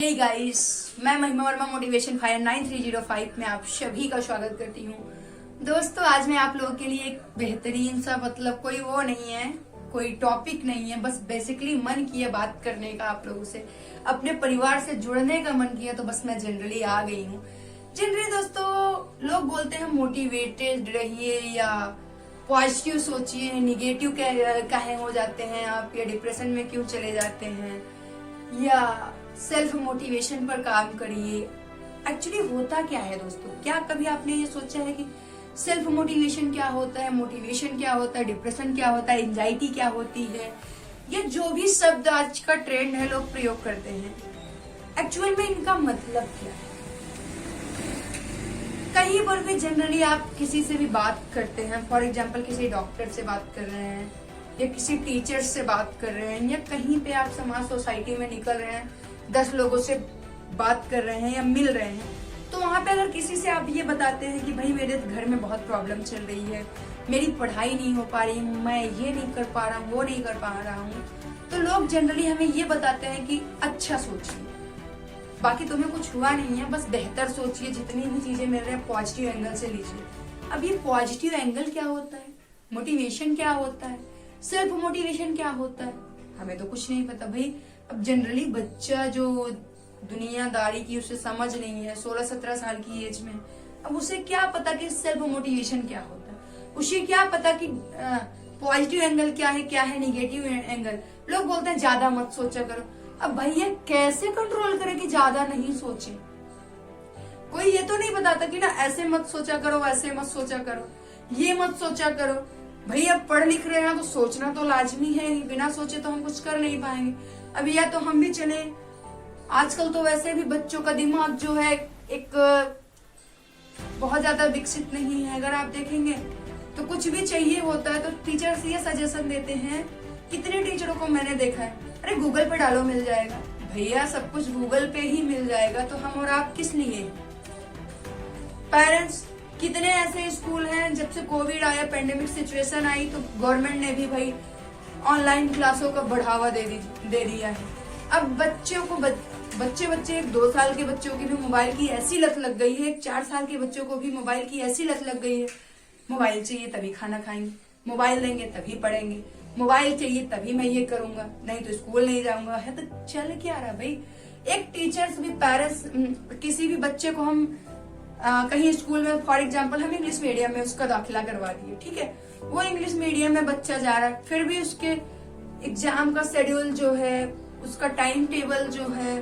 Hey guys, मैं महिमा Verma motivation fire 9305 में आप सभी का स्वागत करती हूँ। दोस्तों, आज मैं आप लोगों के लिए एक बेहतरीन सा कोई वो नहीं है, कोई टॉपिक नहीं है, बस बेसिकली मन किया बात करने का, आप लोगों से अपने परिवार से जुड़ने का मन किया, तो बस मैं जनरली आ गई हूँ। जनरली दोस्तों, लोग बोलते हैं मोटिवेटेड रहिए या पॉजिटिव सोचिए, निगेटिव काहे हो जाते हैं आप, या डिप्रेशन में क्यों चले जाते हैं, या सेल्फ मोटिवेशन पर काम करिए। एक्चुअली होता क्या है दोस्तों, क्या कभी आपने ये सोचा है कि सेल्फ मोटिवेशन क्या होता है, मोटिवेशन क्या होता है, डिप्रेशन क्या होता है, एंजाइटी क्या होती है, ये जो भी शब्द आज का ट्रेंड है लोग प्रयोग करते हैं, एक्चुअल में इनका मतलब क्या है? कहीं पर भी जनरली आप किसी से भी बात करते हैं, फॉर एग्जाम्पल किसी डॉक्टर से बात कर रहे हैं या किसी टीचर से बात कर रहे हैं, या कहीं पे आप समाज सोसाइटी में निकल रहे हैं, 10 लोगों से बात कर रहे हैं या मिल रहे हैं, तो वहां पे अगर किसी से आप ये बताते हैं कि भाई मेरे घर में बहुत प्रॉब्लम चल रही है, मेरी पढ़ाई नहीं हो पा रही, मैं ये नहीं कर पा रहा हूँ, वो नहीं कर पा रहा हूँ, तो लोग जनरली हमें ये बताते हैं कि अच्छा सोचिए, बाकी तुम्हें कुछ हुआ नहीं है, बस बेहतर सोचिए, जितनी भी चीजें मिल रही है पॉजिटिव एंगल से लीजिए। अब ये पॉजिटिव एंगल क्या होता है, मोटिवेशन क्या होता है, सेल्फ मोटिवेशन क्या होता है, हमें तो कुछ नहीं पता भाई। अब जनरली बच्चा जो दुनियादारी की उसे समझ नहीं है, 16-17 साल की एज में, अब उसे क्या पता कि सेल्फ मोटिवेशन क्या होता है, उसे क्या पता कि पॉजिटिव एंगल क्या है निगेटिव एंगल। लोग बोलते हैं ज्यादा मत सोचा करो। अब भैया कैसे कंट्रोल करे कि ज्यादा नहीं सोचे? कोई ये तो नहीं बताता कि ना ऐसे मत सोचा करो, वैसे मत सोचा करो, ये मत सोचा करो। भैया पढ़ लिख रहे हैं तो सोचना तो लाजमी है, बिना सोचे तो हम कुछ कर नहीं पाएंगे। अब या तो हम भी चले, आजकल तो वैसे भी बच्चों का दिमाग जो है एक बहुत ज्यादा विकसित नहीं है। अगर आप देखेंगे तो कुछ भी चाहिए होता है तो टीचर्स ये सजेशन देते हैं, कितने टीचरों को मैंने देखा है, अरे गूगल पे डालो मिल जाएगा। भैया सब कुछ गूगल पे ही मिल जाएगा तो हम और आप किस लिए? पेरेंट्स, कितने ऐसे स्कूल हैं, जब से कोविड आया, पेंडेमिक सिचुएशन आई, तो गवर्नमेंट ने भी भाई ऑनलाइन क्लासों का बढ़ावा दे दिया है। अब बच्चों को बच्चे 2 साल के बच्चों की भी मोबाइल की ऐसी लत लग गई है, 4 साल के बच्चों को भी मोबाइल की ऐसी लत लग गई है। मोबाइल चाहिए तभी खाना खाएंगे, मोबाइल देंगे तभी पढ़ेंगे, मोबाइल चाहिए तभी मैं ये करूंगा, नहीं तो स्कूल नहीं जाऊंगा। है तो चल क्या रहा भाई? एक टीचर्स भी, पेरेंट्स, किसी भी बच्चे को हम कहीं स्कूल में, फॉर एग्जाम्पल हम इंग्लिश मीडियम में उसका दाखिला करवा दिए, ठीक है, वो इंग्लिश मीडियम में बच्चा जा रहा है, फिर भी उसके एग्जाम का शेड्यूल जो है, उसका टाइम टेबल जो है,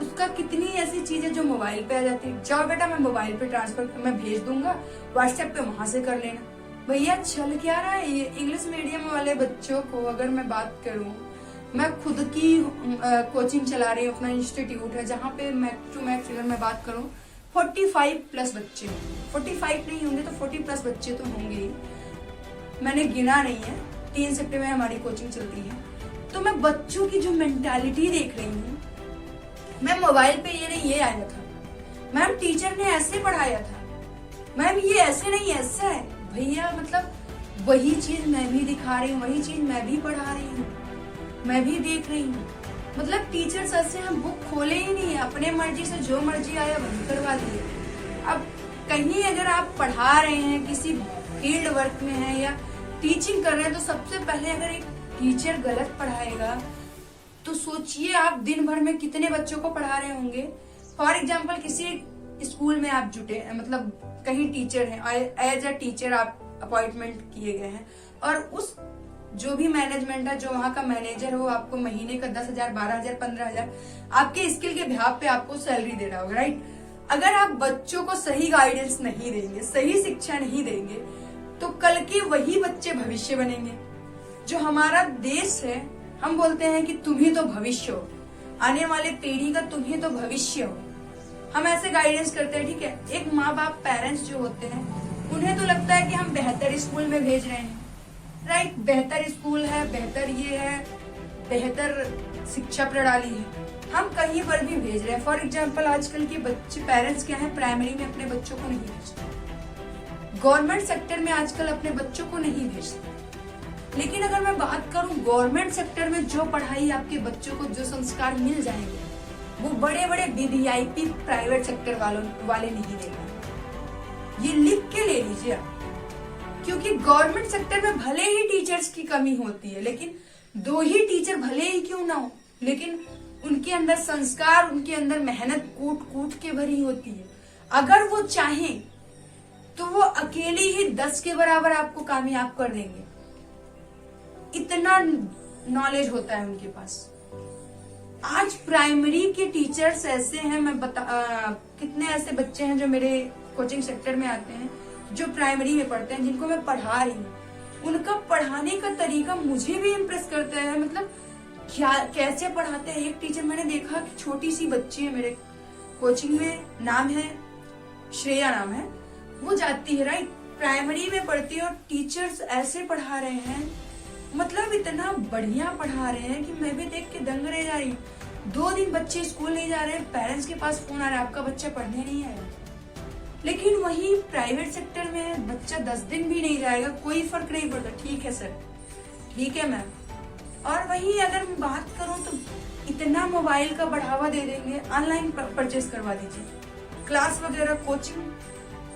उसका कितनी ऐसी चीजें जो मोबाइल पे आ जाती है। जाओ बेटा मैं मोबाइल पे ट्रांसफर मैं भेज दूंगा, व्हाट्सएप पे वहां से कर लेना। भैया चल क्या रहा है? ये इंग्लिश मीडियम वाले बच्चों को अगर मैं बात करूं, मैं खुद की कोचिंग चला रही हूँ, अपना इंस्टीट्यूट है जहाँ पे मैक्स टू मैक्स अगर मैं बात करूँ 45+ बच्चे, 45 नहीं होंगे तो 40+ बच्चे तो होंगे ही, मैंने गिना नहीं है। 3 शिफ्ट में हमारी कोचिंग चलती है, तो मैं बच्चों की जो मेंटालिटी देख रही हूँ, मैं मोबाइल पे ये आया था, मैम टीचर ने ऐसे पढ़ाया था, मैम ये ऐसे नहीं ऐसा है। भैया मतलब वही चीज मैं भी दिखा रही हूँ, वही चीज मैं भी पढ़ा रही हूँ, मैं भी देख रही हूँ। मतलब टीचर्स ऐसे हम बुक खोले ही नहीं है, अपने मर्जी से जो मर्जी आया वही करवा दिए। अब कहीं अगर आप पढ़ा रहे हैं, किसी फील्ड वर्क में है या टीचिंग कर रहे हैं, तो सबसे पहले अगर एक टीचर गलत पढ़ाएगा तो सोचिए आप दिन भर में कितने बच्चों को पढ़ा रहे होंगे। फॉर एग्जाम्पल किसी स्कूल में आप जुटे, मतलब कहीं टीचर है, एज अ टीचर आप अपॉइंटमेंट किए गए हैं, और उस जो भी मैनेजमेंट है, जो वहां का मैनेजर हो, आपको महीने का 10,000, 12,000, 15,000 आपके स्किल के बिहाफ पे आपको सैलरी दे रहा होगा, राइट? अगर आप बच्चों को सही गाइडेंस नहीं देंगे, सही शिक्षा नहीं देंगे, तो कल के वही बच्चे भविष्य बनेंगे। जो हमारा देश है, हम बोलते हैं कि तुम ही तो भविष्य हो, आने वाले पीढ़ी का तुम ही तो भविष्य हो, हम ऐसे गाइडेंस करते हैं, ठीक है। एक माँ बाप, पेरेंट्स जो होते हैं, उन्हें तो लगता है कि हम बेहतर स्कूल में भेज रहे हैं, राइट, बेहतर स्कूल है, बेहतर ये है, बेहतर शिक्षा प्रणाली है, हम कहीं पर भी भेज रहे हैं। फॉर एग्जाम्पल आजकल के बच्चे, पेरेंट्स क्या है, प्राइमरी में अपने बच्चों को नहीं भेजते, गवर्नमेंट सेक्टर में आजकल अपने बच्चों को नहीं भेजते। लेकिन अगर मैं बात करूं गवर्नमेंट सेक्टर में जो पढ़ाई आपके बच्चों को, जो संस्कार मिल जाएंगे, वो बड़े बड़े वीवीआईपी प्राइवेट सेक्टर वाले नहीं देंगे। ये लिख के ले लीजिए आप, क्योंकि गवर्नमेंट सेक्टर में भले ही टीचर्स की कमी होती है, लेकिन 2 ही टीचर भले ही क्यों ना हो, लेकिन उनके अंदर संस्कार, उनके अंदर मेहनत कूट कूट के भरी होती है। अगर वो चाहें तो वो अकेले ही 10 के बराबर आपको कामयाब कर देंगे। इतना नॉलेज होता है उनके पास। आज प्राइमरी के टीचर्स ऐसे हैं, मैं कितने ऐसे बच्चे हैं जो मेरे कोचिंग सेक्टर में आते हैं, जो प्राइमरी में पढ़ते हैं, जिनको मैं पढ़ा रही हूँ। उनका पढ़ाने का तरीका मुझे भी इम्प्रेस करता है। मतलब क्या कैसे पढ़ाते हैं। एक टीचर मैंने देखा कि छोटी सी बच्ची है मेरे कोचिंग में, नाम है श्रेया नाम है, वो जाती है राइट, प्राइमरी में पढ़ती है और टीचर्स ऐसे पढ़ा रहे हैं, मतलब इतना बढ़िया पढ़ा रहे हैं कि मैं भी देख के दंग रह जा रही हूँ। 2 दिन बच्चे स्कूल नहीं जा रहे, पेरेंट्स के पास फोन आ रहा है आपका बच्चा पढ़ने नहीं आएगा। लेकिन वही प्राइवेट सेक्टर में बच्चा 10 दिन भी नहीं जाएगा, कोई फर्क नहीं पड़ता। ठीक है सर, ठीक है मैम। और वही अगर मैं बात करूं तो इतना मोबाइल का बढ़ावा दे देंगे, ऑनलाइन परचेस करवा दीजिए, क्लास वगैरह कोचिंग।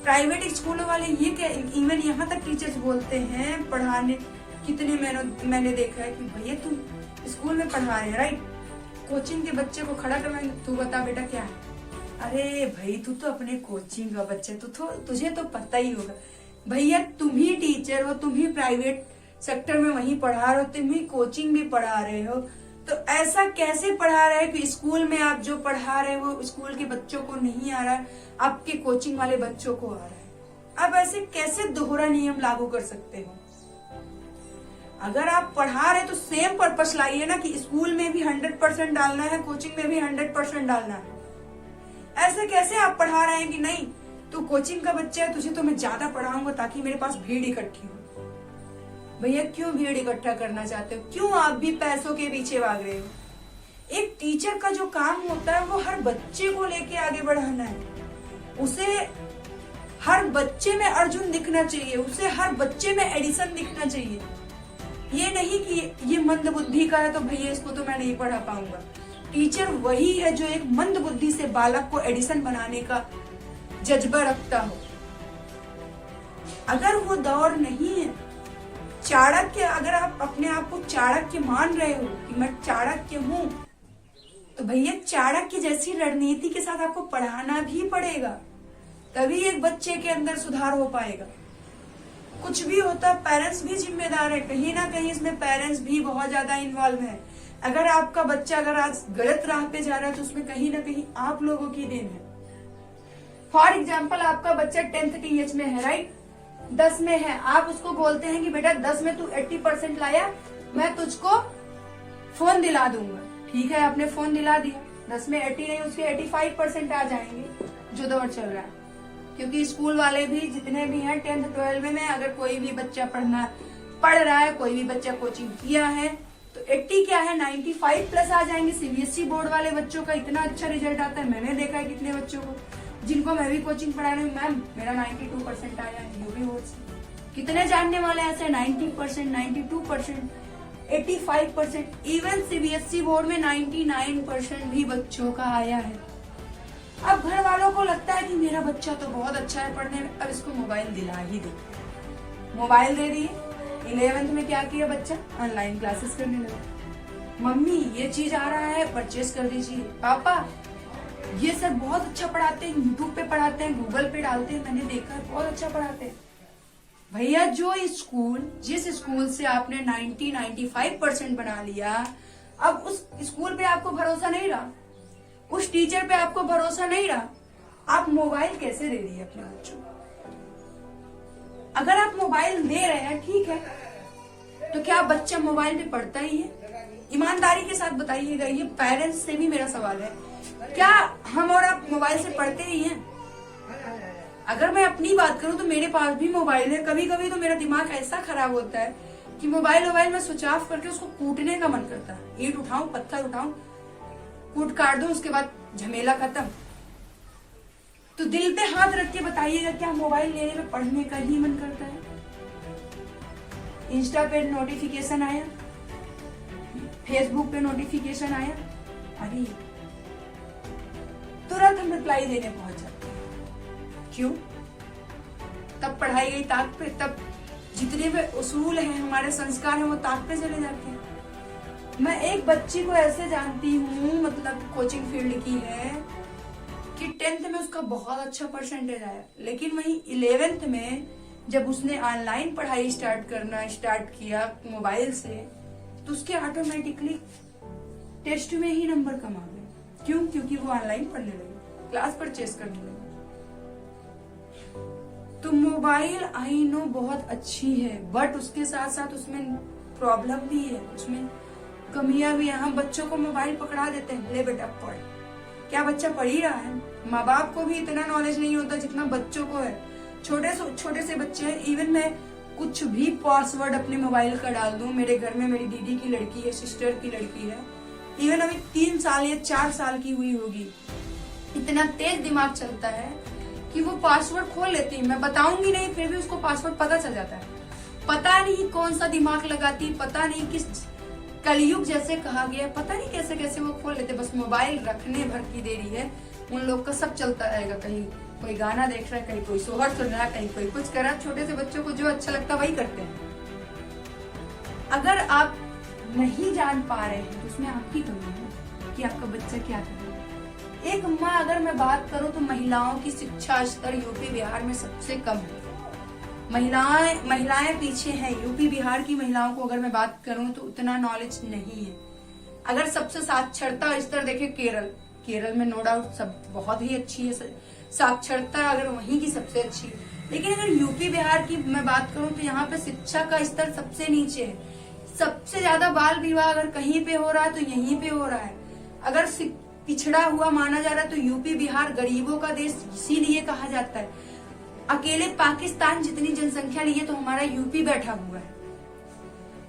प्राइवेट स्कूलों वाले ये क्या, इवन यहाँ तक टीचर्स बोलते हैं पढ़ाने, कितने मैंने देखा है कि भैया तुम स्कूल में पढ़ा रहे हैं राइट, कोचिंग के बच्चे को खड़ा करवाएंगे, तू बता बेटा क्या है। अरे भाई तू तो अपने कोचिंग का बच्चा, तुझे तो पता ही होगा। भैया तुम ही टीचर हो, तुम ही प्राइवेट सेक्टर में वहीं पढ़ा रहे हो, तुम ही कोचिंग भी पढ़ा रहे हो, तो ऐसा कैसे पढ़ा रहे हैं कि स्कूल में आप जो पढ़ा रहे हो वो स्कूल के बच्चों को नहीं आ रहा है, आपके कोचिंग वाले बच्चों को आ रहा है। अब ऐसे कैसे दोहरा नियम लागू कर सकते हो। अगर आप पढ़ा रहे तो सेम पर्पस लाइए ना, कि स्कूल में भी 100% डालना है, कोचिंग में भी 100% डालना है। ऐसे कैसे आप पढ़ा रहे हैं कि नहीं तू कोचिंग का बच्चा है, तुझे तो मैं ज्यादा पढ़ाऊंगा ताकि मेरे पास भीड़ इकट्ठी हो। भैया क्यों भीड़ इकट्ठा करना चाहते हो, क्यों आप भी पैसों के पीछे भाग रहे हो। एक टीचर का जो काम होता है वो हर बच्चे को लेके आगे बढ़ाना है। उसे हर बच्चे में अर्जुन दिखना चाहिए, उसे हर बच्चे में एडिसन दिखना चाहिए। ये नहीं कि ये मंद बुद्धि का है तो भैया इसको तो मैं नहीं पढ़ा पाऊंगा। टीचर वही है जो एक मंद बुद्धि से बालक को एडिसन बनाने का जज्बा रखता हो। अगर वो दौर नहीं है चाणक्य, अगर आप अपने आप को चाणक्य मान रहे हो कि मैं चाणक्य हूं, तो भैया चाणक्य जैसी रणनीति के साथ आपको पढ़ाना भी पड़ेगा, तभी एक बच्चे के अंदर सुधार हो पाएगा। कुछ भी होता पेरेंट्स भी जिम्मेदार है, कहीं ना कहीं इसमें पेरेंट्स भी बहुत ज्यादा इन्वॉल्व है। अगर आपका बच्चा अगर आज गलत राह पे जा रहा है तो उसमें कहीं ना कहीं आप लोगों की देन है। फॉर एग्जाम्पल आपका बच्चा 10th TH में है राइट, 10 में है, आप उसको बोलते हैं कि बेटा 10 में तू 80% लाया, मैं तुझको फोन दिला दूंगा। ठीक है, आपने फोन दिला दिया, 10 में 80 नहीं उसके 85% आ जाएंगे, जो दौर चल रहा है। क्योंकि स्कूल वाले भी जितने भी हैं 10th 12 में अगर कोई भी बच्चा पढ़ रहा है, कोई भी बच्चा कोचिंग किया है तो 80 क्या है 95 प्लस आ जाएंगे। सीबीएसई बोर्ड वाले बच्चों का इतना अच्छा रिजल्ट आता है, मैंने देखा है कितने बच्चों को, जिनको मैं भी कोचिंग पढ़ा रही हूँ, मैम मेरा 92% आया है यूपी बोर्ड से। कितने जानने वाले ऐसे 90%, 92%, 85%, इवन सीबीएसई बोर्ड में 99% भी बच्चों का आया है। अब घर वालों को लगता है कि मेरा बच्चा तो बहुत अच्छा है पढ़ने में, अब इसको मोबाइल दिला ही दो। मोबाइल दे दिए, 11th में क्या किया बच्चा, ऑनलाइन क्लासेस करने लगा। मम्मी ये चीज आ रहा है परचेस कर दीजिए, पापा ये सर बहुत अच्छा पढ़ाते हैं, यूट्यूब पे पढ़ाते हैं, गूगल पे डालते हैं, मैंने देखा है बहुत अच्छा पढ़ाते हैं। भैया जो जिस स्कूल से आपने 90-95% बना लिया, अब उस स्कूल पे आपको भरोसा नहीं रहा, उस टीचर पे आपको भरोसा नहीं रहा, आप मोबाइल कैसे दे दिए अपने बच्चों को। अगर आप मोबाइल दे रहे हैं ठीक है, तो क्या बच्चा मोबाइल पे पढ़ता ही है? ईमानदारी के साथ बताइएगा, ये पेरेंट्स से भी मेरा सवाल है, क्या हम और आप मोबाइल से पढ़ते ही हैं? अगर मैं अपनी बात करूं तो मेरे पास भी मोबाइल है, कभी कभी तो मेरा दिमाग ऐसा खराब होता है कि मोबाइल में स्विच ऑफ करके उसको कूटने का मन करता है। ईंट उठाऊं, पत्थर उठाऊं, कूट काट दो, उसके बाद झमेला खत्म। तो दिल पे हाथ रख के बताइएगा, क्या मोबाइल लेने में पढ़ने का ही मन करता है? इंस्टा पे नोटिफिकेशन आया, फेसबुक पे नोटिफिकेशन आया, अरे तुरंत रिप्लाई देने पहुंच जाते हैं। क्यों? तब पढ़ाई गई ताक पे, तब जितने भी उसूल हैं, हमारे संस्कार हैं, वो ताक पे चले जाते हैं। मैं एक बच्ची को ऐसे जानती हूँ, मतलब कोचिंग फील्ड की है, कि 10th में उसका बहुत अच्छा परसेंटेज आया, लेकिन वहीं 11th में जब उसने ऑनलाइन पढ़ाई स्टार्ट किया मोबाइल से, तो उसके ऑटोमेटिकली टेस्ट में ही नंबर कम आ गए। क्यों? क्योंकि वो ऑनलाइन पढ़ने लगे, क्लास परचेस करने लगे। तो मोबाइल आई नो बहुत अच्छी है, बट उसके साथ साथ उसमें प्रॉब्लम भी है, उसमें कमियां भी है। हम बच्चों को मोबाइल पकड़ा देते हैं, ले बेटा पढ़। क्या बच्चा पढ़ ही रहा है? माँ बाप को भी इतना नॉलेज नहीं होता जितना बच्चों को है। छोटे से बच्चे हैं, इवन मैं कुछ भी पासवर्ड अपने मोबाइल का डाल दूं, मेरे घर में मेरी दीदी की लड़की है, सिस्टर की लड़की है, इवन अभी 3 साल या 4 साल की हुई होगी, इतना तेज दिमाग चलता है कि वो पासवर्ड खोल लेती है। मैं बताऊंगी नहीं, फिर भी उसको पासवर्ड पता चल जाता है। पता नहीं कौन सा दिमाग लगाती, पता नहीं किस कलयुग जैसे कहा गया, पता नहीं कैसे कैसे वो खोल लेते। बस मोबाइल रखने भर की देरी है, उन लोग का सब चलता रहेगा। कहीं कोई गाना देख रहा है, कहीं कोई सोहर सुन रहा है, कहीं कोई कुछ कर रहा है। छोटे से बच्चों को जो अच्छा लगता है वही करते हैं। अगर आप नहीं जान पा रहे हैं तो उसमें आपकी कमी है कि आपका बच्चा क्या कर रहा है। एक माँ अगर मैं बात करूं तो महिलाओं की शिक्षा स्तर यूपी बिहार में सबसे कम है। महिलाएं पीछे हैं। यूपी बिहार की महिलाओं को अगर मैं बात करूं तो उतना नॉलेज नहीं है। अगर सबसे साक्षरता स्तर देखें, केरल में नो डाउट सब बहुत ही अच्छी है साक्षरता, अगर वहीं की सबसे अच्छी है। लेकिन अगर यूपी बिहार की मैं बात करूं तो यहाँ पे शिक्षा का स्तर सबसे नीचे है। सबसे ज्यादा बाल विवाह अगर कहीं पे हो रहा है तो यहीं पे हो रहा है। अगर पिछड़ा हुआ माना जा रहा है तो यूपी बिहार गरीबों का देश इसीलिए कहा जाता है। अकेले पाकिस्तान जितनी जनसंख्या लिए तो हमारा यूपी बैठा हुआ है।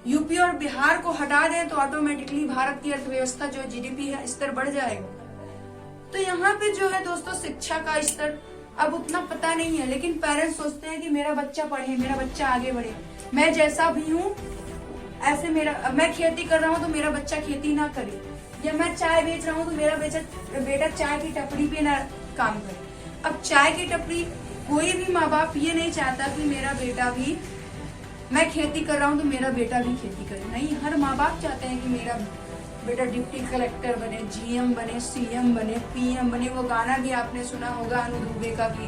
यूपी और बिहार को हटा दें तो ऑटोमेटिकली भारत की अर्थव्यवस्था जो जीडीपी है स्तर बढ़ जाएगा। तो यहाँ पे जो है दोस्तों शिक्षा का स्तर अब उतना पता नहीं है, लेकिन पेरेंट्स सोचते हैं कि मेरा बच्चा पढ़े, मेरा बच्चा आगे बढ़े। मैं जैसा भी हूँ ऐसे मैं खेती कर रहा हूँ तो मेरा बच्चा खेती ना करे, या मैं चाय बेच रहा हूँ तो मेरा बेटा चाय की टपरी पे ना काम करे। अब चाय की टपरी, कोई भी माँ बाप ये नहीं चाहता कि मेरा बेटा भी, मैं खेती कर रहा हूँ तो मेरा बेटा भी खेती करे। नहीं, हर माँ बाप चाहते हैं कि मेरा बेटा डिप्टी कलेक्टर बने, जीएम बने, सीएम बने, पीएम बने। वो गाना भी आपने सुना होगा अनु दुबे का, कि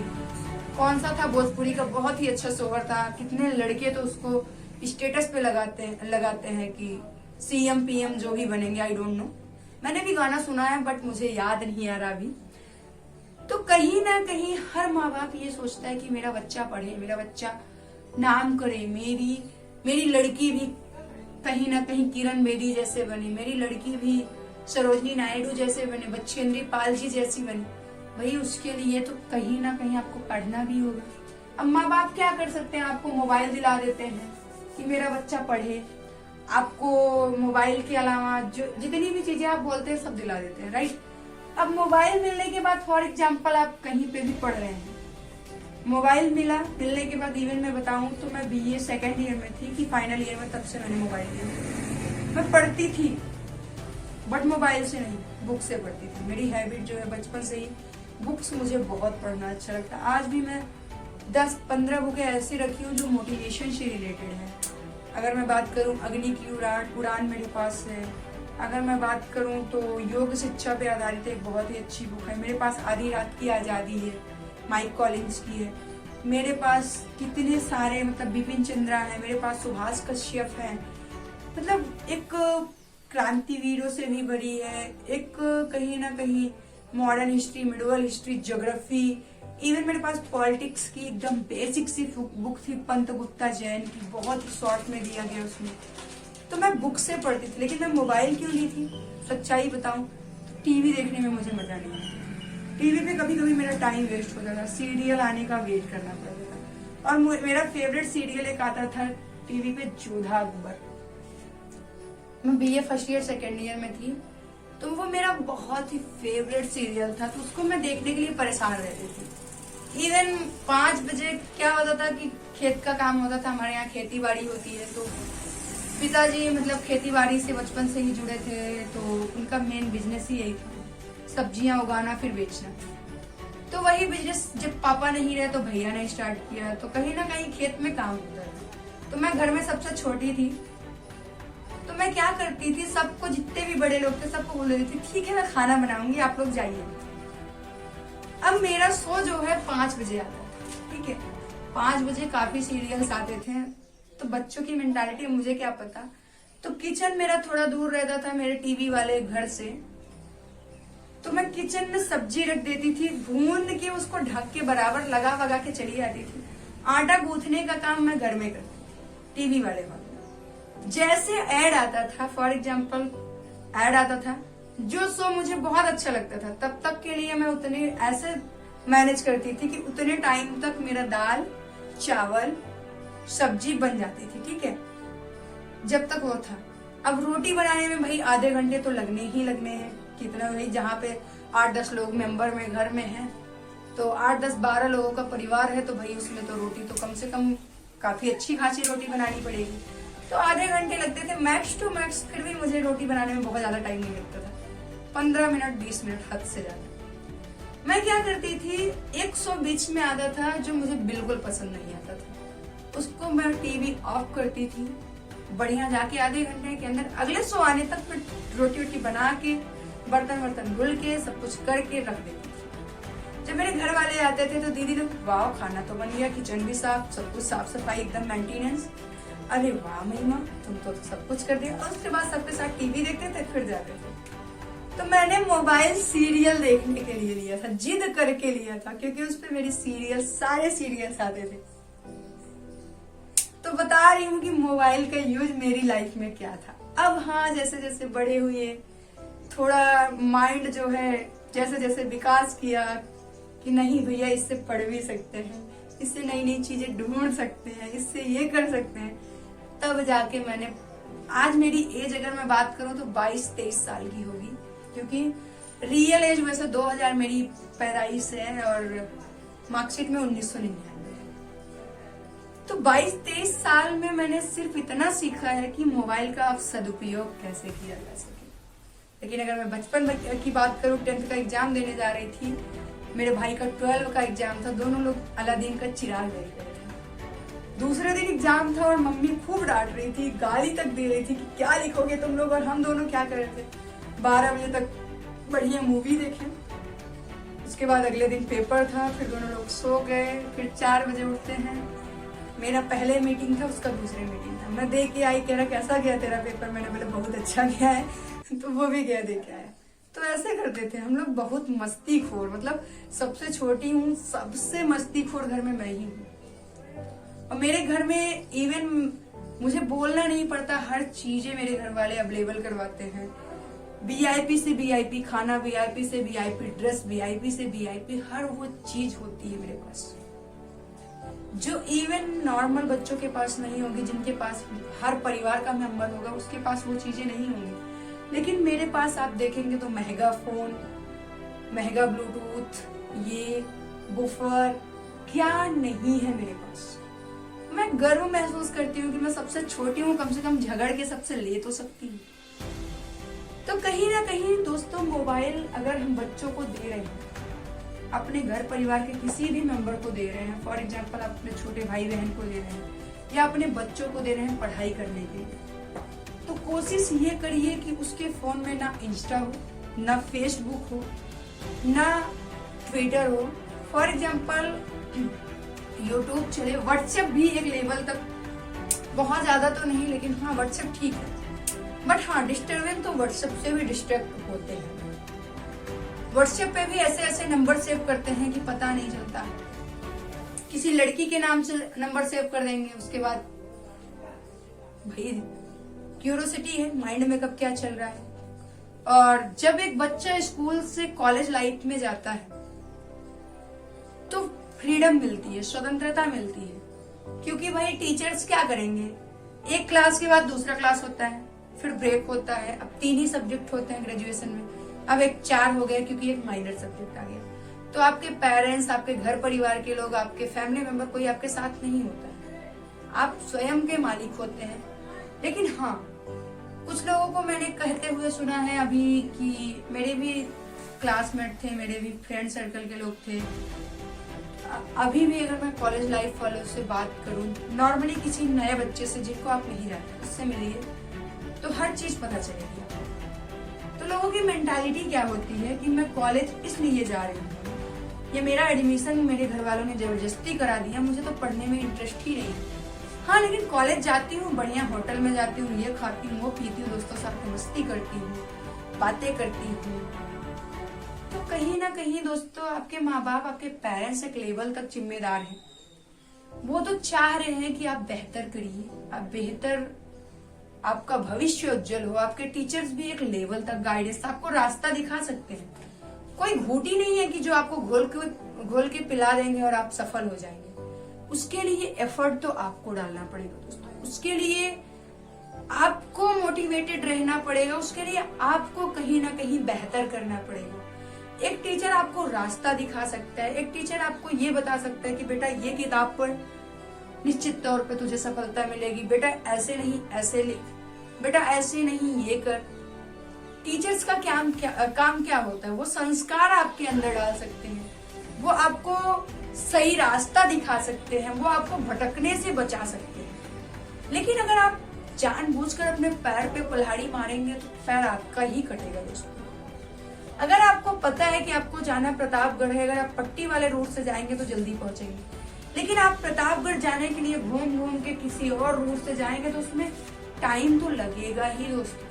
कौन सा था, भोजपुरी का, बहुत ही अच्छा सोहर था। कितने लड़के तो उसको स्टेटस पे लगाते हैं कि सीएम पीएम जो भी बनेंगे, आई डोंट नो। मैंने भी गाना सुना है बट मुझे याद नहीं आ रहा अभी। तो कहीं ना कहीं हर माँ बाप ये सोचता है कि मेरा बच्चा पढ़े, मेरा बच्चा नाम करे, मेरी लड़की भी कहीं ना कहीं किरण बेदी जैसे बने, मेरी लड़की भी सरोजनी नायडू जैसे बने, बछेंद्री पाल जी जैसी बने। भाई उसके लिए तो कहीं ना कहीं आपको पढ़ना भी होगा। अब माँ बाप क्या कर सकते हैं, आपको मोबाइल दिला देते हैं कि मेरा बच्चा पढ़े। आपको मोबाइल के अलावा जो जितनी भी चीजें आप बोलते हैं सब दिला देते हैं, राइट। अब मोबाइल मिलने के बाद फॉर एग्जाम्पल आप कहीं पे भी पढ़ रहे हैं, मोबाइल मिलने के बाद, इवन मैं बताऊं तो मैं बीए सेकेंड ईयर में थी कि फाइनल ईयर में, तब से मैंने मोबाइल लिया। मैं पढ़ती थी बट मोबाइल से नहीं, बुक से पढ़ती थी। मेरी हैबिट जो है बचपन से ही, बुक्स मुझे बहुत पढ़ना अच्छा लगता है। आज भी मैं 10-15 बुकें ऐसी रखी हूँ जो मोटिवेशन से रिलेटेड है। अगर मैं बात करूँ अग्नि की उड़ान मेरे पास है। अगर मैं बात करूँ तो योग शिक्षा पे आधारित एक बहुत ही अच्छी बुक है मेरे पास, आधी रात की आज़ादी है, माइक कॉलिंस की है। मेरे पास कितने सारे, मतलब बिपिन चंद्रा है, मेरे पास सुभाष कश्यप है, मतलब एक क्रांतिवीरों से भी भरी है, एक कहीं ना कहीं modern history, medieval history, geography, even मेरे पास पॉलिटिक्स की एकदम बेसिक सी बुक थी, पंत गुप्ता जैन की, बहुत ही शॉर्ट में दिया गया उसमें। तो मैं बुक से पढ़ती थी। लेकिन मैं मोबाइल क्यों ली थी, सच्चाई बताऊं, टीवी देखने में मुझे मजा नहीं आता। टीवी पे कभी कभी मेरा टाइम वेस्ट होता था, सीरियल आने का वेट करना पड़ता था। और मेरा फेवरेट सीरियल एक आता था टीवी पे, जोधा अकबर। मैं BA first year second year में थी, तो वो मेरा बहुत ही फेवरेट सीरियल था। तो उसको मैं देखने के लिए परेशान रहती थी। इवन 5 बजे क्या होता था कि खेत का काम होता था, हमारे यहाँ खेती बाड़ी होती है, तो पिताजी मतलब खेती बाड़ी से बचपन से ही जुड़े थे, तो उनका मेन बिजनेस ही यही था, सब्जियां उगाना फिर बेचना। तो वही बिजनेस जब पापा नहीं रहे तो भैया ने स्टार्ट किया, तो कहीं ना कहीं खेत में काम होता है। तो मैं घर में सबसे छोटी थी, तो मैं क्या करती थी, सबको जितने भी बड़े लोग थे सबको बोल देती थी ठीक है मैं खाना बनाऊंगी, आप लोग जाइए। अब मेरा शो जो है 5 बजे आता था, ठीक है, 5 बजे काफी सीरियल्स आते थे, तो बच्चों की मेंटालिटी मुझे क्या पता। तो किचन मेरा थोड़ा दूर रहता था मेरे टीवी वाले घर से, तो मैं किचन में सब्जी रख देती थी, भून के उसको ढक के बराबर लगा वगा के चली आती थी। आटा गूंथने का काम मैं घर में करती थी, टीवी वाले वाले। जैसे ऐड आता था, फॉर एग्जाम्पल ऐड आता था, जो शो मुझे बहुत अच्छा लगता था, तब तक के लिए मैं उतने ऐसे मैनेज करती थी कि उतने टाइम तक मेरा दाल चावल सब्जी बन जाती थी, ठीक है, जब तक वो था। अब रोटी बनाने में भाई आधे घंटे तो लगने ही लगने हैं, कितना भाई, जहाँ पे 8-10 लोग मेंबर में घर में हैं, तो 8-10-12 लोगों का परिवार है, तो भाई उसमें तो रोटी तो कम से कम काफी अच्छी खासी रोटी बनानी पड़ेगी। तो आधे घंटे लगते थे मैक्स टू मैक्स, फिर भी मुझे रोटी बनाने में बहुत ज्यादा टाइम नहीं लगता था, 15 मिनट 20 मिनट हद से ज्यादा। मैं क्या करती थी, एक शो बीच में आता था जो मुझे बिल्कुल पसंद नहीं आता था, उसको मैं टीवी ऑफ करती थी, बढ़िया जाके आधे घंटे के अंदर अगले शो आने तक फिर रोटी वोटी बना के बर्तन वर्तन धुल के सब कुछ करके रख देती थी। जब मेरे घर वाले आते थे तो दीदी लोग वाह खाना तो बन गया, किचन भी साफ, सब कुछ साफ सफाई एकदम मेंटेनेंस, अरे वाह महिमा तुम तो सब कुछ कर दिया। और उसके बाद सबके साथ टीवी देखते थे, फिर जाते थे। तो मैंने मोबाइल सीरियल देखने के लिए लिया था, जिद करके लिया था, क्योंकि उस पर मेरी सीरियल सारे सीरियल्स आते थे। तो बता रही हूँ कि मोबाइल का यूज मेरी लाइफ में क्या था। अब हाँ, जैसे जैसे बड़े हुए, थोड़ा माइंड जो है जैसे जैसे विकास किया कि नहीं भैया इससे पढ़ भी सकते हैं, इससे नई नई चीजें ढूंढ सकते हैं, इससे ये कर सकते हैं, तब जाके मैंने, आज मेरी एज अगर मैं बात करूं तो 22-23 साल की होगी, क्योंकि रियल एज वैसे 2000 मेरी पैदाइश है और मार्कशीट में 1999 है। तो 22-23 साल में मैंने सिर्फ इतना सीखा है कि मोबाइल का सदुपयोग कैसे किया जा सके। लेकिन अगर मैं बचपन की बात करूं, 10th का एग्जाम देने जा रही थी, मेरे भाई का 12 का एग्जाम था, दोनों लोग अलादीन का चिराग ले गए थे। दूसरे दिन एग्जाम था और मम्मी खूब डांट रही थी, गाली तक दे रही थी कि क्या लिखोगे तुम लोग, और हम दोनों क्या कर रहे थे, 12 बजे तक बढ़िया मूवी देखे। उसके बाद अगले दिन पेपर था, फिर दोनों लोग सो गए, फिर 4 बजे उठते हैं। मेरा पहले मीटिंग था, उसका दूसरे मीटिंग था। मैं देख के आई, कह रहा कैसा गया तेरा पेपर, मैंने बोला बहुत अच्छा गया है, तो वो भी गया देख के आया। तो ऐसे करते थे हम लोग, बहुत मस्तीखोर, मतलब सबसे छोटी हूँ, सबसे मस्तीखोर घर में मैं ही हूँ। और मेरे घर में इवन मुझे बोलना नहीं पड़ता, हर चीजें मेरे घर वाले अवेलेबल करवाते हैं। वीआईपी से वीआईपी खाना, वीआईपी से वीआईपी ड्रेस, वीआईपी से वीआईपी हर वो चीज होती है मेरे पास, जो इवन नॉर्मल बच्चों के पास नहीं होगी, जिनके पास हर परिवार का मेंबर होगा उसके पास वो चीजें नहीं होंगी। लेकिन मेरे पास आप देखेंगे तो महंगा फोन, महंगा ब्लूटूथ, ये बुफर, क्या नहीं है मेरे पास। मैं गर्व महसूस करती हूँ कि मैं सबसे छोटी हूँ, कम से कम झगड़ के सबसे ले तो सकती हूँ। तो कहीं ना कहीं दोस्तों, मोबाइल अगर हम बच्चों को दे रहे हैं, अपने घर परिवार के किसी भी मेंबर को दे रहे हैं, फॉर एग्जाम्पल अपने छोटे भाई बहन को दे रहे हैं या अपने बच्चों को दे रहे हैं पढ़ाई करने के लिए, तो कोशिश ये करिए कि उसके फोन में ना इंस्टा हो, ना फेसबुक हो, ना ट्विटर हो, फॉर एग्जाम्पल यूट्यूब चले, व्हाट्सएप भी एक लेवल तक, बहुत ज्यादा तो नहीं, लेकिन हाँ व्हाट्सएप ठीक है, बट हाँ डिस्टर्बेंस तो व्हाट्सएप से भी डिस्ट्रैक्ट होते हैं। व्हाट्सएप पे भी ऐसे ऐसे नंबर सेव करते हैं कि पता नहीं चलता, किसी लड़की के नाम से नंबर सेव कर देंगे, उसके बाद भाई क्यूरियोसिटी है माइंड में कब क्या चल रहा है। और जब एक बच्चा स्कूल से कॉलेज लाइफ में जाता है तो फ्रीडम मिलती है, स्वतंत्रता मिलती है, क्योंकि भाई टीचर्स क्या करेंगे, एक क्लास के बाद दूसरा क्लास होता है, फिर ब्रेक होता है। अब 3 ही सब्जेक्ट होते हैं ग्रेजुएशन में, अब एक 4 हो गया क्योंकि एक माइनर सब्जेक्ट आ गया। तो आपके पेरेंट्स, आपके घर परिवार के लोग, आपके फैमिली मेंबर कोई आपके साथ नहीं होता है, आप स्वयं के मालिक होते हैं। लेकिन हाँ, कुछ लोगों को मैंने कहते हुए सुना है अभी कि मेरे भी क्लासमेट थे, मेरे भी फ्रेंड सर्कल के लोग थे। अभी भी अगर मैं कॉलेज लाइफ वालों से बात करूं, नॉर्मली किसी नए बच्चे से जिनको आप नहीं जानते उससे मिलिए तो हर चीज पता चलेगी। तो लोगों की मेंटालिटी क्या होती है कि मैं कॉलेज इसलिए जा रही हूँ, ये मेरा एडमिशन मेरे घर वालों ने जबरदस्ती करा दिया, मुझे तो पढ़ने में इंटरेस्ट ही नहीं। हाँ, लेकिन कॉलेज जाती हूँ, बढ़िया होटल में जाती हूँ, ये खाती हूँ, वो पीती हूँ, दोस्तों साथ मस्ती करती हूँ, बातें करती हूँ। तो कहीं ना कहीं दोस्तों आपके माँ बाप, आपके पेरेंट्स एक लेवल तक जिम्मेदार हैं। वो तो चाह रहे हैं कि आप बेहतर करिए, आप बेहतर, आपका भविष्य उज्जवल हो। आपके टीचर्स भी एक लेवल तक गाइडेंस, आपको रास्ता दिखा सकते हैं। कोई घूटी नहीं है कि जो आपको घोल के पिला देंगे और आप सफल हो जाएंगे। उसके लिए एफर्ट तो आपको डालना पड़ेगा दोस्तों, उसके लिए आपको मोटिवेटेड रहना पड़ेगा, उसके लिए आपको कहीं ना कहीं बेहतर करना पड़ेगा। एक टीचर आपको रास्ता दिखा सकता है, एक टीचर आपको ये बता सकता है कि बेटा ये किताब पढ़, निश्चित तौर पे तुझे सफलता मिलेगी, बेटा ऐसे नहीं ऐसे लिख, बेटा ऐसे नहीं ये कर। टीचर्स का काम क्या होता है? वो संस्कार आपके अंदर डाल सकते हैं, वो आपको सही रास्ता दिखा सकते हैं, वो आपको भटकने से बचा सकते हैं। लेकिन अगर आप जानबूझकर अपने पैर पे कुल्हाड़ी मारेंगे तो पैर आपका ही कटेगा दोस्तों। अगर आपको पता है कि आपको जाना प्रतापगढ़ है, अगर आप पट्टी वाले रूट से जाएंगे तो जल्दी पहुंचेंगे, लेकिन आप प्रतापगढ़ जाने के लिए घूम घूम के किसी और रूट से जाएंगे तो उसमें टाइम तो लगेगा ही दोस्तों।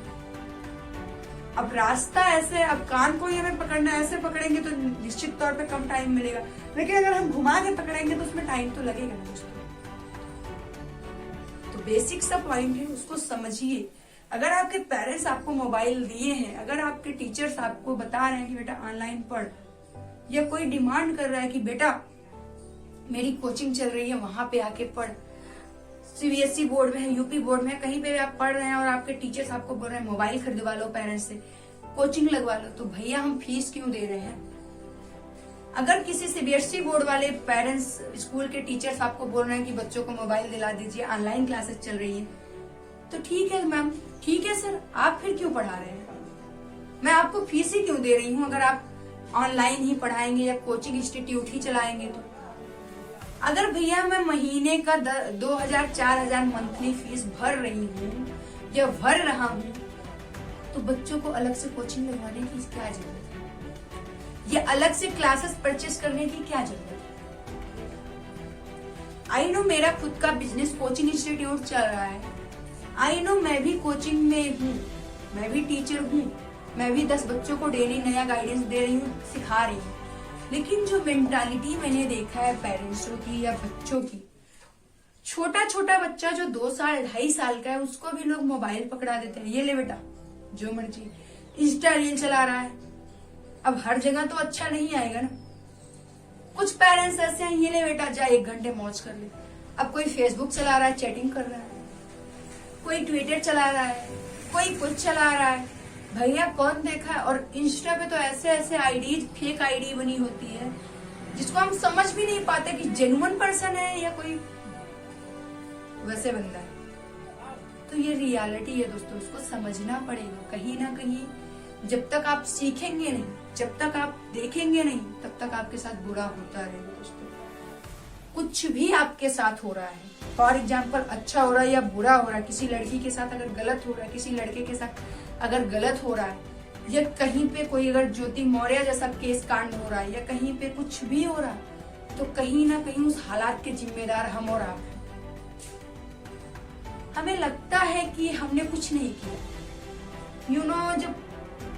अब रास्ता ऐसे, अब कान को हमें पकड़ना ऐसे पकड़ेंगे तो निश्चित तौर पे कम टाइम मिलेगा, लेकिन अगर हम घुमा के पकड़ेंगे तो उसमें टाइम तो लगेगा ना दोस्तों। तो बेसिक सा पॉइंट है, उसको समझिए। अगर आपके पेरेंट्स आपको मोबाइल दिए हैं, अगर आपके टीचर्स आपको बता रहे हैं कि बेटा ऑनलाइन पढ़, या कोई डिमांड कर रहा है कि बेटा मेरी कोचिंग चल रही है वहां पे आके पढ़, सीबीएसई बोर्ड में है, यूपी बोर्ड में है, कहीं पे भी आप पढ़ रहे हैं और आपके टीचर्स आपको बोल रहे हैं मोबाइल खरीदवा लो, पेरेंट्स से कोचिंग लगवा लो, तो भैया हम फीस क्यों दे रहे हैं? अगर किसी सीबीएसई बोर्ड वाले पेरेंट्स, स्कूल के टीचर्स आपको बोल रहे हैं कि बच्चों को मोबाइल दिला दीजिए, ऑनलाइन क्लासेस चल रही है, तो ठीक है मैम, ठीक है सर, आप फिर क्यों पढ़ा रहे हैं? मैं आपको फीस ही क्यों दे रही हूँ अगर आप ऑनलाइन ही पढ़ाएंगे या कोचिंग इंस्टीट्यूट ही चलाएंगे तो। अगर भैया मैं महीने का 2000-4000 मंथली फीस भर रही हूँ या भर रहा हूँ, तो बच्चों को अलग से कोचिंग लगवाने की क्या जरूरत है, या अलग से क्लासेस परचेस करने की क्या जरूरत है? आई नो मेरा खुद का बिजनेस कोचिंग इंस्टीट्यूट चल रहा है, आई नो मैं भी कोचिंग में हूँ, मैं भी टीचर हूँ, मैं भी 10 बच्चों को डेली नया गाइडेंस दे रही हूँ, सिखा रही हूँ। लेकिन जो मेंटालिटी मैंने देखा है पेरेंट्सों की या बच्चों की, छोटा छोटा बच्चा जो 2 साल 2.5 साल का है उसको भी लोग मोबाइल पकड़ा देते हैं, ये ले बेटा जो मर्जी, इंस्टा रील चला रहा है। अब हर जगह तो अच्छा नहीं आएगा ना, कुछ पेरेंट्स ऐसे हैं, ये ले बेटा जा 1 घंटे मौज कर ले। अब कोई फेसबुक चला रहा है, चैटिंग कर रहा है, कोई ट्विटर चला रहा है, कोई कुछ चला रहा है, भैया कौन देखा है? और इंस्टा पे तो ऐसे ऐसे आईडी, फेक आईडी बनी होती है जिसको हम समझ भी नहीं पाते कि जेन्युइन पर्सन है या कोई वैसे बंदा है। तो ये रियलिटी है दोस्तों, इसको समझना पड़ेगा। कहीं ना कहीं जब तक आप सीखेंगे नहीं, जब तक आप देखेंगे नहीं, तब तक आपके साथ बुरा होता रहेगा दोस्तों। कुछ भी आपके साथ हो रहा है, फॉर एग्जाम्पल अच्छा हो रहा है या बुरा हो रहा है, किसी लड़की के साथ अगर गलत हो रहा है, किसी लड़के के साथ अगर गलत हो रहा है, या कहीं पे कोई अगर ज्योति मौर्य जैसा केस कांड हो रहा है, या कहीं पे कुछ भी हो रहा है, तो कहीं ना कहीं उस हालात के जिम्मेदार हम और आप हैं। हमें लगता है कि हमने कुछ नहीं किया, यू नो जब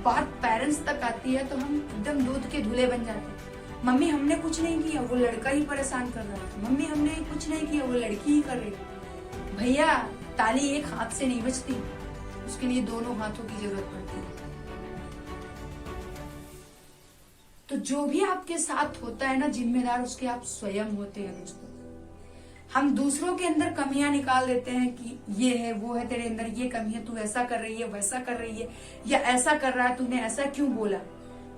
बात पेरेंट्स तक आती है तो हम एकदम दूध के धुले बन जाते हैं। मम्मी हमने कुछ नहीं किया, वो लड़का ही परेशान कर रहा है, मम्मी हमने कुछ नहीं किया, वो लड़की ही कर रही है। भैया ताली एक हाथ से नहीं बजती, उसके लिए दोनों हाथों की जरूरत पड़ती है। तो जो भी आपके साथ होता है ना, जिम्मेदार उसके आप स्वयं होते हैं दोस्तों। हम दूसरों के अंदर कमियां निकाल देते हैं कि ये है वो है, तेरे अंदर ये कमी है, तू ऐसा कर रही है, वैसा कर रही है, या ऐसा कर रहा है, तूने ऐसा क्यों बोला।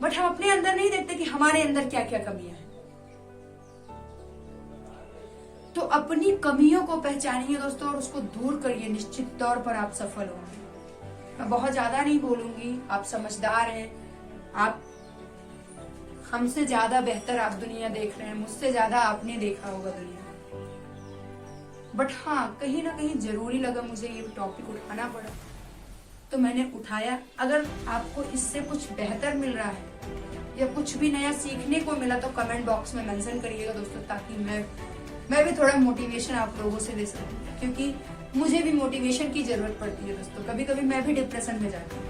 बट हम अपने अंदर नहीं देखते कि हमारे अंदर क्या क्या कमियां हैं। तो अपनी कमियों को पहचानिए दोस्तों और उसको दूर करिए, निश्चित तौर पर आप सफल होंगे। मैं बहुत ज्यादा नहीं बोलूंगी, आप समझदार हैं, आप हमसे ज्यादा बेहतर आप दुनिया देख रहे हैं, मुझसे ज्यादा आपने देखा होगा दुनिया। बट हाँ, कहीं ना कहीं जरूरी लगा मुझे ये टॉपिक उठाना पड़ा, तो मैंने उठाया। अगर आपको इससे कुछ बेहतर मिल रहा है या कुछ भी नया सीखने को मिला तो कमेंट बॉक्स में मेंशन करिएगा दोस्तों, ताकि मैं भी थोड़ा मोटिवेशन आप लोगों से ले सकूं, क्योंकि मुझे भी मोटिवेशन की जरूरत पड़ती है दोस्तों। कभी कभी मैं भी डिप्रेशन में जाती हूँ,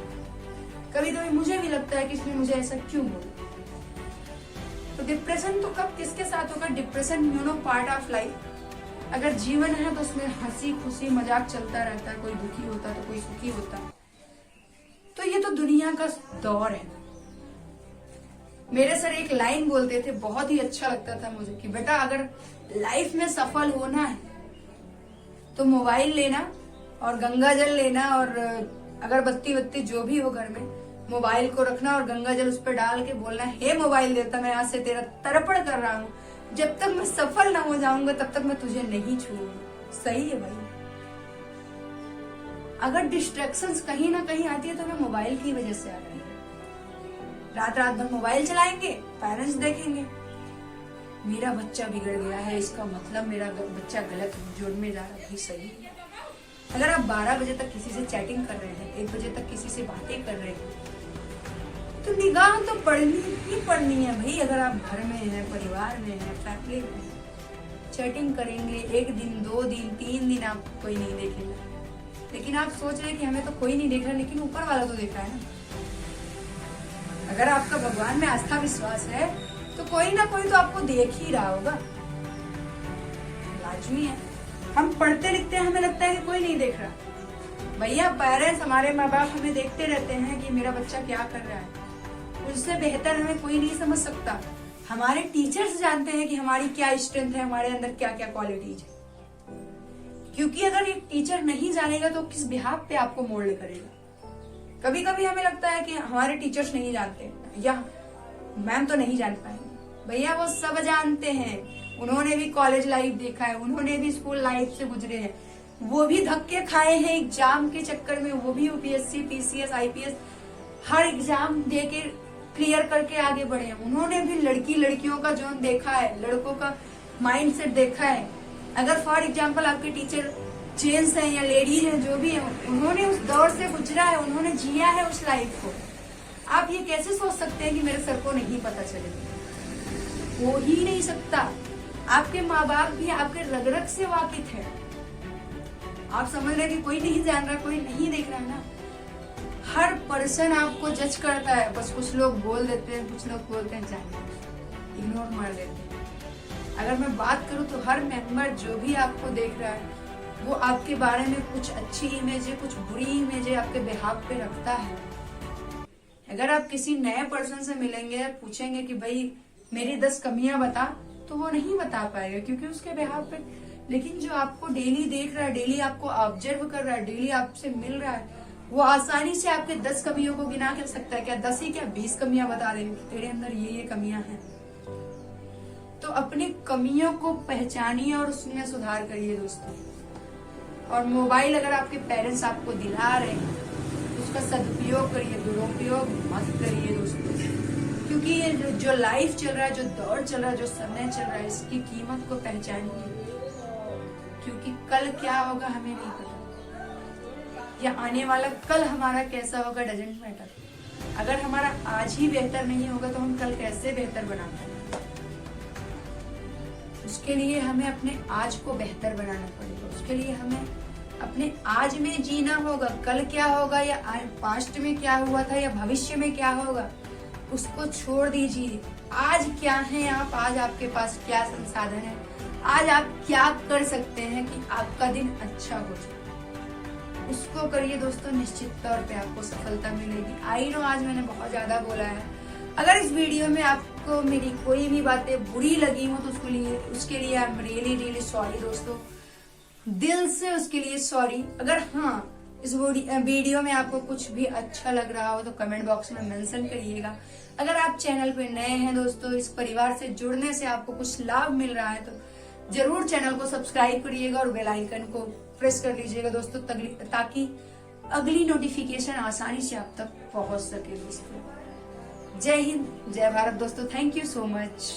कभी कभी मुझे भी लगता है कि इसमें मुझे ऐसा क्यों बोला। तो डिप्रेशन तो कब किसके साथ होगा? Depression part of life. अगर जीवन है तो उसमें हंसी खुशी मजाक चलता रहता है, कोई दुखी होता है तो कोई सुखी होता है। तो ये तो दुनिया का दौर है। मेरे सर एक लाइन बोलते थे, बहुत ही अच्छा लगता था मुझे, कि बेटा अगर लाइफ में सफल होना है तो मोबाइल लेना और गंगा जल लेना और अगरबत्ती बत्ती जो भी हो घर में, मोबाइल को रखना और गंगा जल उस पर डाल के बोलना, हे मोबाइल देवता, मैं आज से तेरा तर्पण कर रहा हूँ, जब तक मैं सफल ना हो जाऊंगा तब तक मैं तुझे नहीं छूऊंगा। सही है भाई। अगर डिस्ट्रैक्शंस कहीं ना कहीं आती है तो मैं मोबाइल की वजह से आ रही है। रात रात भर मोबाइल चलाएंगे, पेरेंट्स देखेंगे, मेरा बच्चा बिगड़ गया है, इसका मतलब मेरा बच्चा गलत जोड़ में जा रहा है। सही है। अगर आप 12 बजे तक किसी से चैटिंग कर रहे हैं, 1 बजे तक किसी से बातें कर रहे हैं, तो निगाह तो पढ़नी ही पढ़नी है भाई। अगर आप घर में हैं, परिवार में हैं, फैमिली में हैं, चैटिंग करेंगे 1 दिन 2 दिन 3 दिन आप कोई नहीं देखेगा, लेकिन आप सोच रहे हैं कि हमें तो कोई नहीं देख रहा, लेकिन ऊपर वाला तो देख रहा है ना। अगर आपका भगवान में आस्था विश्वास है तो कोई ना कोई तो आपको देख ही रहा होगा, लाजमी है। हम पढ़ते लिखते हैं, हमें लगता है कि कोई नहीं देख रहा। भैया पेरेंट्स, हमारे माँ बाप हमें देखते रहते हैं कि मेरा बच्चा क्या कर रहा है, उससे बेहतर हमें कोई नहीं समझ सकता। हमारे टीचर्स जानते हैं कि हमारी क्या स्ट्रेंथ है, हमारे अंदर क्या क्या क्वालिटीज है। क्योंकि अगर एक टीचर नहीं जानेगा तो किस बिहाफ पे आपको मोल्ड करेगा। कभी कभी हमें लगता है कि हमारे टीचर्स नहीं जानते या मैम तो नहीं जान पाएंगे। भैया वो सब जानते हैं, उन्होंने भी कॉलेज लाइफ देखा है, उन्होंने भी स्कूल लाइफ से गुजरे हैं, वो भी धक्के खाए हैं एग्जाम के चक्कर में, वो भी यूपीएससी पीसीएस आईपीएस हर एग्जाम दे के क्लियर करके आगे बढ़े हैं। उन्होंने भी लड़कियों का जोन देखा है, लड़कों का माइंड सेट देखा है। अगर फॉर एग्जाम्पल आपके टीचर जेंट्स हैं या लेडीज हैं, जो भी है, उन्होंने उस दौर से गुजरा है, उन्होंने जिया है उस लाइफ को। आप ये कैसे सोच सकते हैं कि मेरे सर को नहीं पता चलेगा? हो ही नहीं सकता। आपके माँ बाप भी आपके रग रग से वाकिफ है। आप समझ रहे हैं कि कोई नहीं जान रहा, कोई नहीं देख रहा ना। हर पर्सन आपको जज करता है, बस कुछ लोग बोल देते हैं, कुछ लोग बोलते हैं जाने, इग्नोर मार देते हैं। अगर मैं बात करूं तो हर मेंबर जो भी आपको देख रहा है वो आपके बारे में कुछ अच्छी इमेज है, कुछ बुरी इमेज है, आपके बिहाफ पे रखता है। अगर आप किसी नए पर्सन से मिलेंगे, पूछेंगे कि भाई मेरी 10 कमियां बता, तो वो नहीं बता पाएगा क्योंकि उसके बिहाफ पे। लेकिन जो आपको डेली देख रहा है, डेली आपको ऑब्जर्व कर रहा है, डेली आपसे मिल रहा है, वो आसानी से आपके 10 कमियों को गिना कर सकता है। क्या 10 ही क्या 20 कमियां बता देंगे कि तेरे अंदर ये कमियां हैं। तो अपनी कमियों को पहचानिए और उसमें सुधार करिए दोस्तों। और मोबाइल अगर आपके पेरेंट्स आपको दिला रहे हैं उसका सदुपयोग करिए, दुरुपयोग मत करिए दोस्तों। क्योंकि ये जो लाइफ चल रहा है, जो दौर चल रहा है, जो समय चल रहा है, इसकी कीमत को पहचानिए। क्योंकि कल क्या होगा हमें नहीं पता, या आने वाला कल हमारा कैसा होगा डजंट मैटर। अगर हमारा आज ही बेहतर नहीं होगा तो हम कल कैसे बेहतर बना पाएंगे? उसके लिए हमें अपने आज को बेहतर बनाना पड़ेगा। उसके लिए हमें अपने आज में जीना होगा। कल क्या होगा या पास्ट में क्या हुआ था या भविष्य में क्या होगा, उसको छोड़ दीजिए। आज क्या है आप, आज आपके पास क्या संसाधन है, आज आप क्या कर सकते हैं कि आपका दिन अच्छा हो जाए, उसको करिए दोस्तों। निश्चित तौर पे आपको सफलता मिलेगी। आई नो आज मैंने बहुत ज्यादा बोला है। अगर इस वीडियो में आपको मेरी कोई भी बातें बुरी लगी हो तो उसके लिए आई एम रियली सॉरी दोस्तों, दिल से उसके लिए सॉरी। अगर हाँ इस वीडियो में आपको कुछ भी अच्छा लग रहा हो तो कमेंट बॉक्स में मेंशन करिएगा। अगर आप चैनल पे नए हैं दोस्तों, इस परिवार से जुड़ने से आपको कुछ लाभ मिल रहा है तो जरूर चैनल को सब्सक्राइब करिएगा और बेल आइकन को प्रेस कर लीजिएगा दोस्तों, ताकि अगली नोटिफिकेशन आसानी से आप तक पहुंच सके दोस्तों। जय हिंद, जय भारत दोस्तों, थैंक यू सो मच।